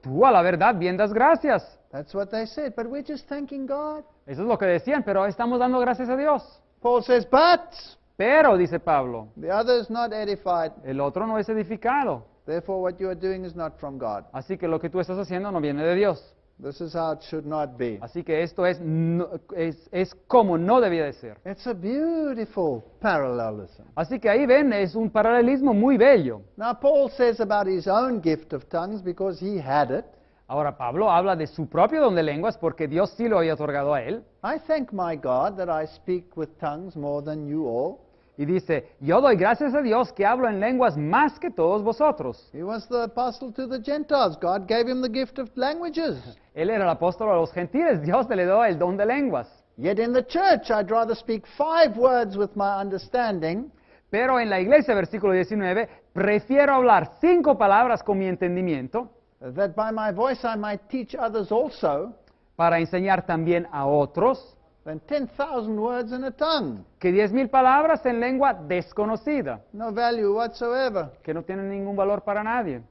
Tú a la verdad bien das gracias. That's what they said, but we're just thanking God. Eso es lo que decían, pero estamos dando gracias a Dios. Paul says, but Pero, dice Pablo, the other is not edified. el otro no es edificado. Therefore, what you are doing is not from God. Así que lo que tú estás haciendo no viene de Dios. This is how it should not be. Así que esto es como no debía de ser. It's a beautiful parallelism. Así que ahí ven, es un paralelismo muy bello. Now, Paul says about his own gift of tongues because he had it. Ahora Pablo habla de su propio don de lenguas porque Dios sí lo había otorgado a él. I thank my God that I speak with tongues more than you all. Y dice, yo doy gracias a Dios que hablo en lenguas más que todos vosotros. He was the apostle to the Gentiles. God gave him the gift of languages. Él era el apóstol a los gentiles, Dios le dio el don de lenguas. Yet in the church, I'd rather speak 5 words with my understanding Pero en la iglesia, versículo 19, prefiero hablar 5 palabras con mi entendimiento that by my voice I might teach others also, para enseñar también a otros than 10,000 words in a tongue. que 10,000 palabras en lengua desconocida, No value whatsoever. que no tienen ningún valor para nadie.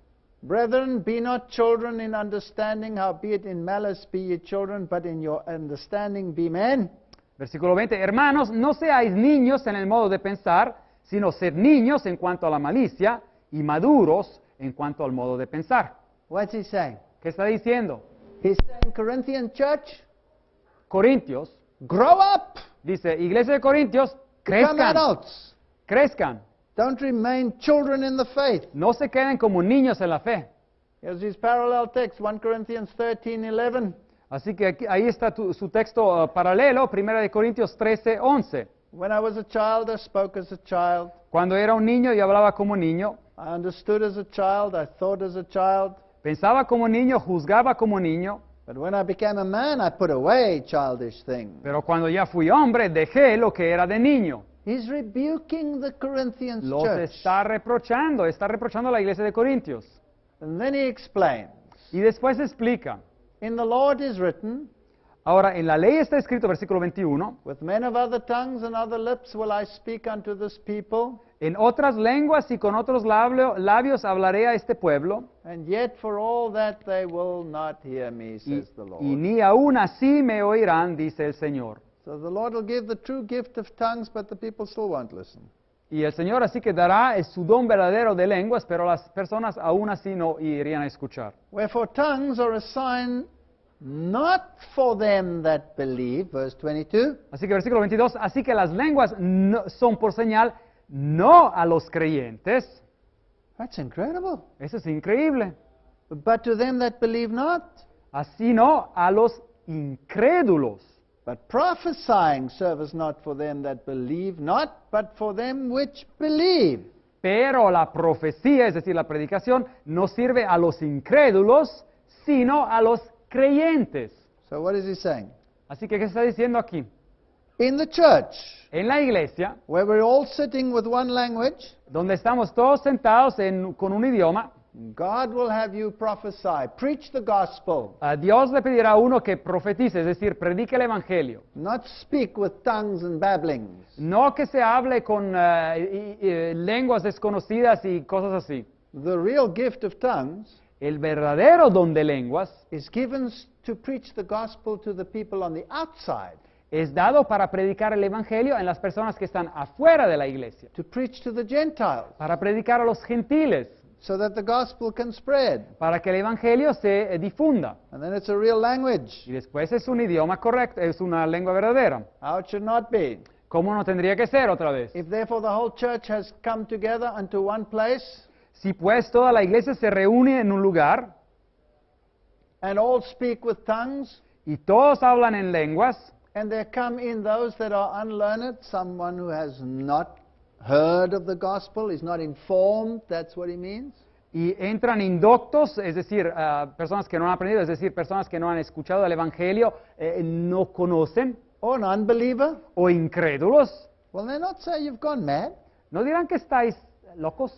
Brethren, be not children in understanding, howbeit in malice be ye children, but in your understanding be men. Versículo 20, hermanos, no seáis niños en el modo de pensar, sino sed niños en cuanto a la malicia y maduros en cuanto al modo de pensar. What's he saying? ¿Qué está diciendo? He's saying, Corinthian church, Corintios, grow up, dice, iglesia de Corintios, become crezcan, adults. crezcan, Don't remain children in the faith. no se queden como niños en la fe. Here's his parallel text, 1 Corinthians 13:11. Así que ahí está su texto paralelo, 1 de Corintios 13, 11. When I was a child, I spoke as a child. Cuando era un niño y hablaba como niño, I understood as a child. I thought as a child. pensaba como niño, juzgaba como niño, But when I became a man, I put away childish things. pero cuando ya fui hombre, dejé lo que era de niño. He's rebuking the Corinthians Los church. está reprochando a la iglesia de Corintios. And then he explains, Y después explica. in the Lord is written, Ahora, en la ley está escrito, versículo 21, with men of other tongues and other lips will I speak unto this people, en otras lenguas y con otros labios hablaré a este pueblo, and yet for all that they will not hear me, y, says the Lord. y ni aún así me oirán, dice el Señor. So the Lord will give the true gift of tongues, but the people still won't listen. Y el Señor así que dará su don verdadero de lenguas, pero las personas aún así no irían a escuchar. Wherefore tongues are a sign not for them that believe, verse 22, Así que versículo 22, así que las lenguas son por señal no a los creyentes. that's incredible, Eso es increíble. but to them that believe not. Así no a los incrédulos. But prophesying serveth not for them that believe not, but for them which believe. Pero la profecía, es decir, la predicación, no sirve a los incrédulos, sino a los creyentes. So what is he saying? Así que, ¿qué está diciendo aquí? In the church, En la iglesia, where we're all sitting with one language, donde estamos todos sentados con un idioma, God will have you prophesy, preach the gospel, Dios le pedirá a uno que profetice, es decir, predique el evangelio. not speak with tongues and babblings. No que se hable con lenguas desconocidas y cosas así. The real gift of tongues El verdadero don de lenguas is given to preach the gospel to the people on the outside, es dado para predicar el evangelio en las personas que están afuera de la iglesia, to preach to the Gentiles, para predicar a los gentiles, so that the gospel can spread. para que el evangelio se difunda. And then it's a real language, Y después es un idioma correcto, es una lengua verdadera. how it should not be. ¿Cómo no tendría que ser otra vez? If therefore the whole church has come together unto one place, Si pues toda la iglesia se reúne en un lugar and all speak with tongues, y todos hablan en lenguas, and there come in those that are unlearned, someone who has not heard of the gospel, is not informed, that's what he means. y entran indoctos, es decir, personas que no han aprendido, es decir, personas que no han escuchado el evangelio, no conocen, Or an unbeliever, o incrédulos, well, they're not say you've gone mad. no dirán que estáis locos.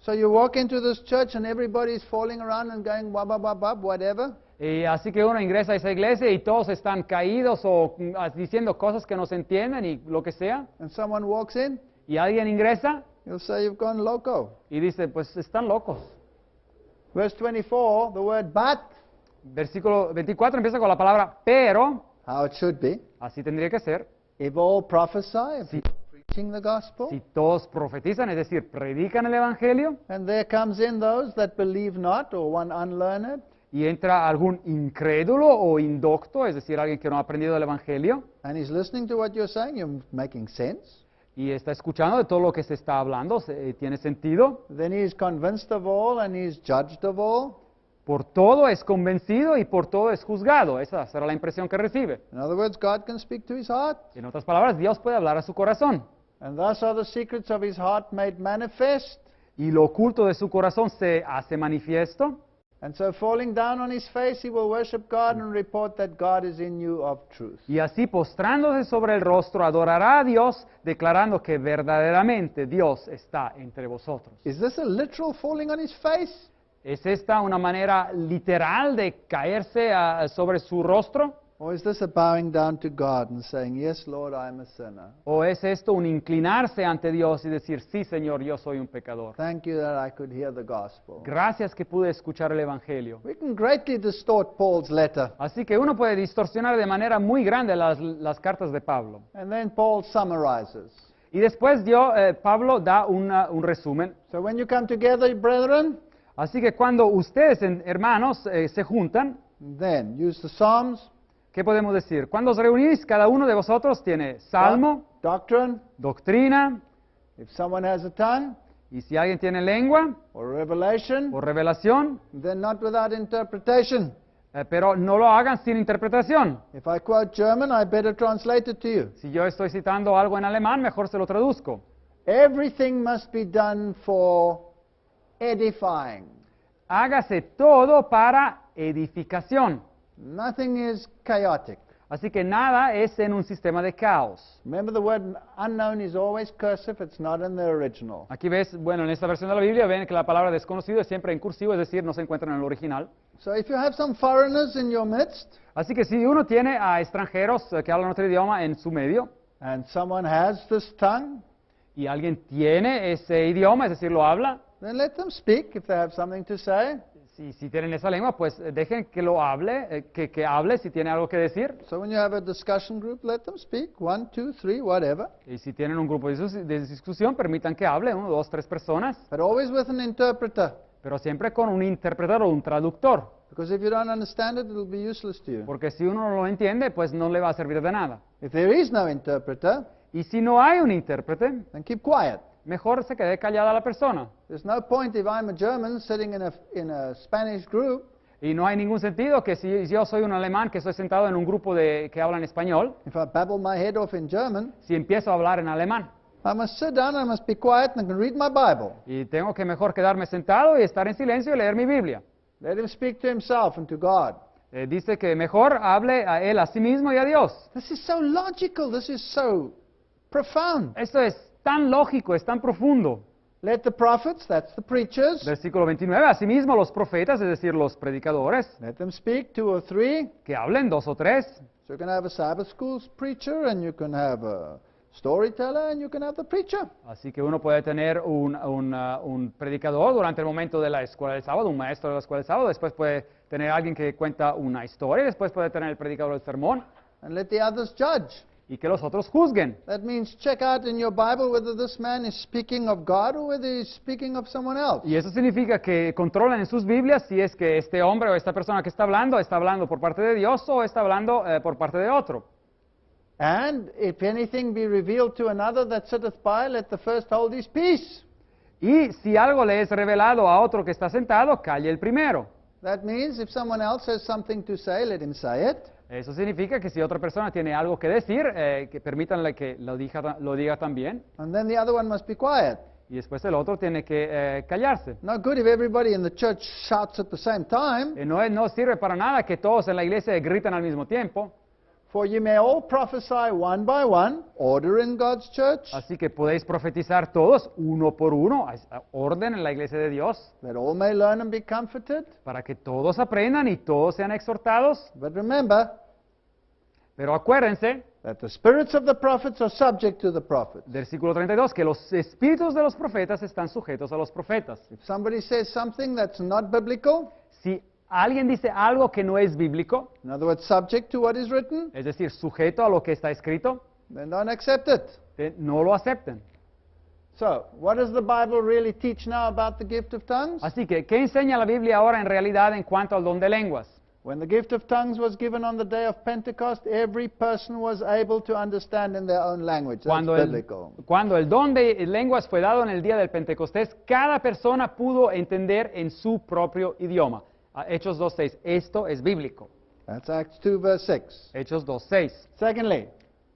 So you walk into this church and everybody's falling around and going wab, wab, wab, wab, whatever. Y así que uno ingresa a esa iglesia y todos están caídos o diciendo cosas que no se entienden y lo que sea, And someone walks in, y alguien ingresa you'll say you've gone loco. y dice, pues están locos. Verse 24, the word but, Versículo 24 empieza con la palabra pero, how it should be. así tendría que ser. If all prophesy, if Sí. you're preaching the gospel, Si todos profetizan, es decir, predican el evangelio, and there comes in those that believe not, or one unlearned, y entra algún incrédulo o indocto, es decir, alguien que no ha aprendido el evangelio, and he's listening to what you're saying, you're making sense, y está escuchando de todo lo que se está hablando, tiene sentido, then he's convinced of all and he's judged of all. por todo es convencido y por todo es juzgado. Esa será la impresión que recibe. In other words, God can speak to his heart, En otras palabras, Dios puede hablar a su corazón. and thus are the secrets of his heart made manifest. Y lo oculto de su corazón se hace manifiesto. And so falling down on his face, he will worship God and report that God is in you of truth. Y así postrándose sobre el rostro, adorará a Dios, declarando que verdaderamente Dios está entre vosotros. Is this a literal falling on his face? ¿Es esta una manera literal de caerse sobre su rostro? Or is this a bowing down to God and saying, yes, Lord, I am a sinner. ¿O es esto un inclinarse ante Dios y decir, sí, Señor, yo soy un pecador? Thank you that I could hear the gospel. Gracias que pude escuchar el Evangelio. We can greatly distort Paul's letter. Así que uno puede distorsionar de manera muy grande las cartas de Pablo. And then Paul summarizes. Y después Pablo da un resumen. So when you come together, brethren, Así que cuando ustedes, hermanos, se juntan, then use the Psalms, ¿qué podemos decir? Cuando os reunís, cada uno de vosotros tiene salmo, doctrine, doctrina, if someone has a tongue, y si alguien tiene lengua or revelation, o revelación, then not without interpretation. pero no lo hagan sin interpretación. If I quote German, I better translate it to you. Si yo estoy citando algo en alemán, mejor se lo traduzco. Everything must be done for edifying. Hágase todo para edificación. Nothing is chaotic. Así que nada es en un sistema de caos. Remember, the word unknown is always cursive, it's not in the original. Aquí ves, bueno, en esta versión de la Biblia ven que la palabra desconocido es siempre en cursivo, es decir, no se encuentra en el original. So if you have some foreigners in your midst, Así que si uno tiene a extranjeros que hablan otro idioma en su medio, and someone has this tongue, y alguien tiene ese idioma, es decir, lo habla, then let them speak if they have something to say. Si tienen esa lengua, pues dejen que lo hable, que hable si tiene algo que decir. So when you have a discussion group, let them speak, 1, 2, 3, whatever. Y si tienen un grupo de discusión, permitan que hable, 1, 2, 3 personas, But always with an interpreter. pero siempre con un intérprete o un traductor, Because if you don't understand it, it'll be useless to you. porque si uno no lo entiende, pues no le va a servir de nada. If there is no interpreter, Y si no hay un intérprete, then keep quiet. mejor se quede callada la persona. There's no point if I'm a German sitting in a Spanish group, Y no hay ningún sentido que si yo soy un alemán que estoy sentado en un grupo que hablan español, if I babble my head off in German, si empiezo a hablar en alemán. I must sit down, I must be quiet, and I can read my Bible. Y tengo que mejor quedarme sentado y estar en silencio y leer mi Biblia. Let him speak to himself and to God. Dice que mejor hable a él, a sí mismo y a Dios. This is so logical. This is so profound. Esto es tan lógico, es tan profundo. Let the prophets, that's the preachers, Versículo 29, asimismo los profetas, es decir, los predicadores, let them speak, 2 or 3. que hablen 2 o 3. So you can have a Sabbath school preacher, and you can have a storyteller, and you can have the preacher. Así que uno puede tener un predicador durante el momento de la escuela del sábado, un maestro de la escuela del sábado, después puede tener alguien que cuenta una historia, y después puede tener el predicador del sermón, And let the others judge. y que los otros juzguen. That means check out in your Bible whether this man is speaking of God or whether he's speaking of someone else. Y eso significa que controlen en sus Biblias si es que este hombre o esta persona que está hablando por parte de Dios o está hablando por parte de otro. And if anything be revealed to another that sitteth by, let the first hold his peace. Y si algo le es revelado a otro que está sentado, calle el primero. That means if someone else has something to say, let him say it. Eso significa que si otra persona tiene algo que decir, que permítanle que lo diga también. And then the other one must be quiet. Y después el otro tiene que callarse. Not good if everybody in the church shouts at the same time. No sirve para nada que todos en la iglesia gritan al mismo tiempo. For you may all prophesy one by one, order in God's church, Así que podéis profetizar todos, uno por uno, hay orden en la iglesia de Dios, that all may learn and be comforted. para que todos aprendan y todos sean exhortados. But remember Pero acuérdense, that the spirits of the prophets are subject to the prophets. versículo 32, que los espíritus de los profetas están sujetos a los profetas. If somebody says something that's not biblical, Si alguien dice algo que no es bíblico, in other words, subject to what is written, es decir, sujeto a lo que está escrito, then don't accept it. no lo acepten. So, what does the Bible really teach now about the gift of tongues? Así que, ¿qué enseña la Biblia ahora en realidad en cuanto al don de lenguas? When the gift of tongues was given on the day of Pentecost, every person was able to understand in their own language. That's biblical. Cuando el don de lenguas fue dado en el día del Pentecostés, cada persona pudo entender en su propio idioma. Hechos 2.6, esto es bíblico. That's Acts 2, verse 6. Hechos 2.6. Secondly,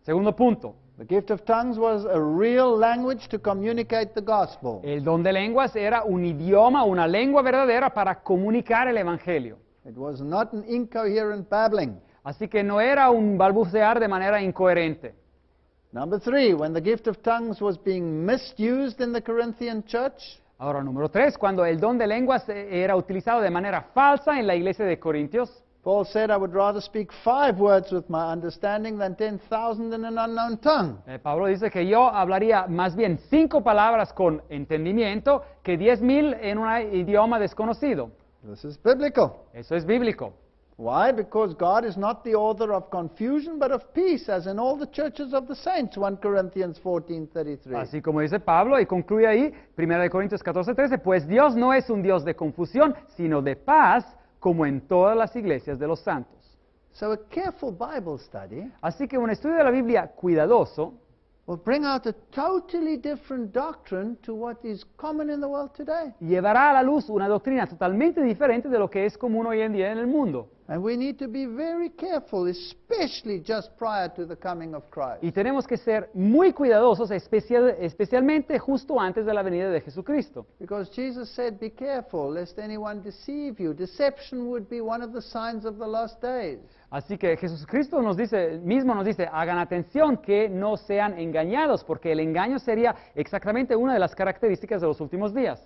Segundo punto, the gift of tongues was a real language to communicate the gospel. el don de lenguas era un idioma, una lengua verdadera para comunicar el evangelio. It was not an incoherent babbling. Así que no era un balbucear de manera incoherente. Number 3, when the gift of tongues was being misused in the Corinthian church, Ahora, número 3, cuando el don de lenguas era utilizado de manera falsa en la iglesia de Corintios, Paul said, I would rather speak 5 words with my understanding than 10,000 in an unknown tongue. Pablo dice que yo hablaría más bien 5 palabras con entendimiento que 10,000 en un idioma desconocido. This is biblical. Eso es bíblico. Why? Because God is not the author of confusion, but of peace, as in all the churches of the saints, 1 Corinthians 14:33. Así como dice Pablo, y concluye ahí, 1 Corintios 14:13, pues Dios no es un Dios de confusión, sino de paz, como en todas las iglesias de los santos. So a careful Bible study Así que un estudio de la Biblia cuidadoso will bring out a totally different doctrine to what is common in the world today. llevará a la luz una doctrina totalmente diferente de lo que es común hoy en día en el mundo. And we need to be very careful, especially just prior to the coming of Christ. Y tenemos que ser muy cuidadosos, especialmente justo antes de la venida de Jesucristo. Because Jesus said, be careful lest anyone deceive you. Deception would be one of the signs of the last days. Así que Jesucristo mismo nos dice, hagan atención que no sean engañados, porque el engaño sería exactamente una de las características de los últimos días.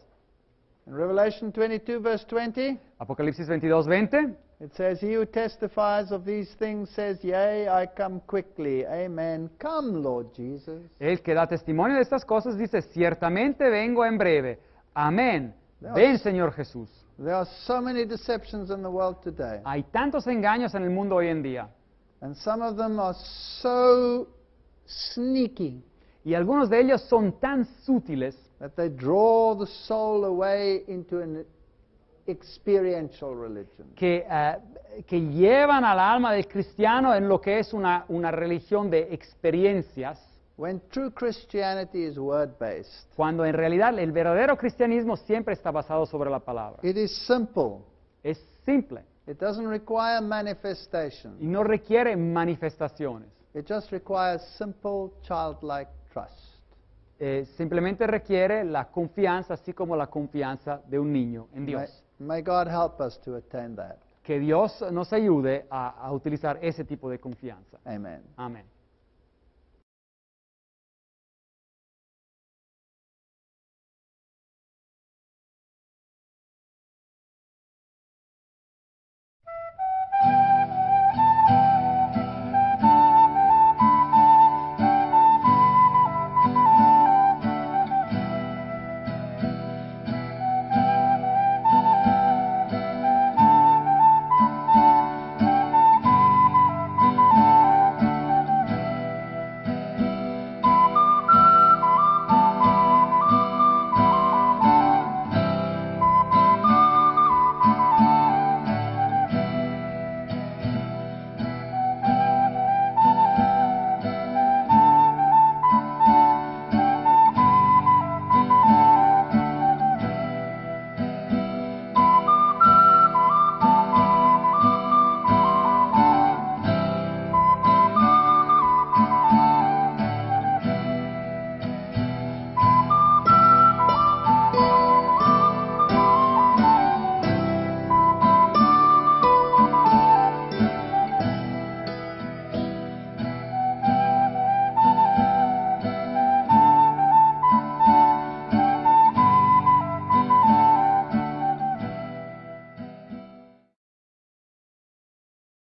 In Revelation 22, verse 20, Apocalipsis 22:20, it says, he who testifies of these things says, yea, I come quickly. Amen. Come, Lord Jesus. el que da testimonio de estas cosas dice, ciertamente vengo en breve. Amén. Ven, Señor Jesús. There are so many deceptions in the world today, Hay tantos engaños en el mundo hoy en día. and some of them are so sneaky Y algunos de ellos son tan sutiles that they draw the soul away into an experiential religion. que llevan al alma del cristiano en lo que es una religión de experiencias, When true Christianity is word-based, cuando en realidad el verdadero cristianismo siempre está basado sobre la palabra. it is simple. Es simple It doesn't require manifestation. y no requiere manifestaciones. It just requires simple childlike trust. Simplemente requiere la confianza, así como la confianza de un niño en Dios. May God help us to attain that. Que Dios nos ayude a utilizar ese tipo de confianza. Amen. Amén.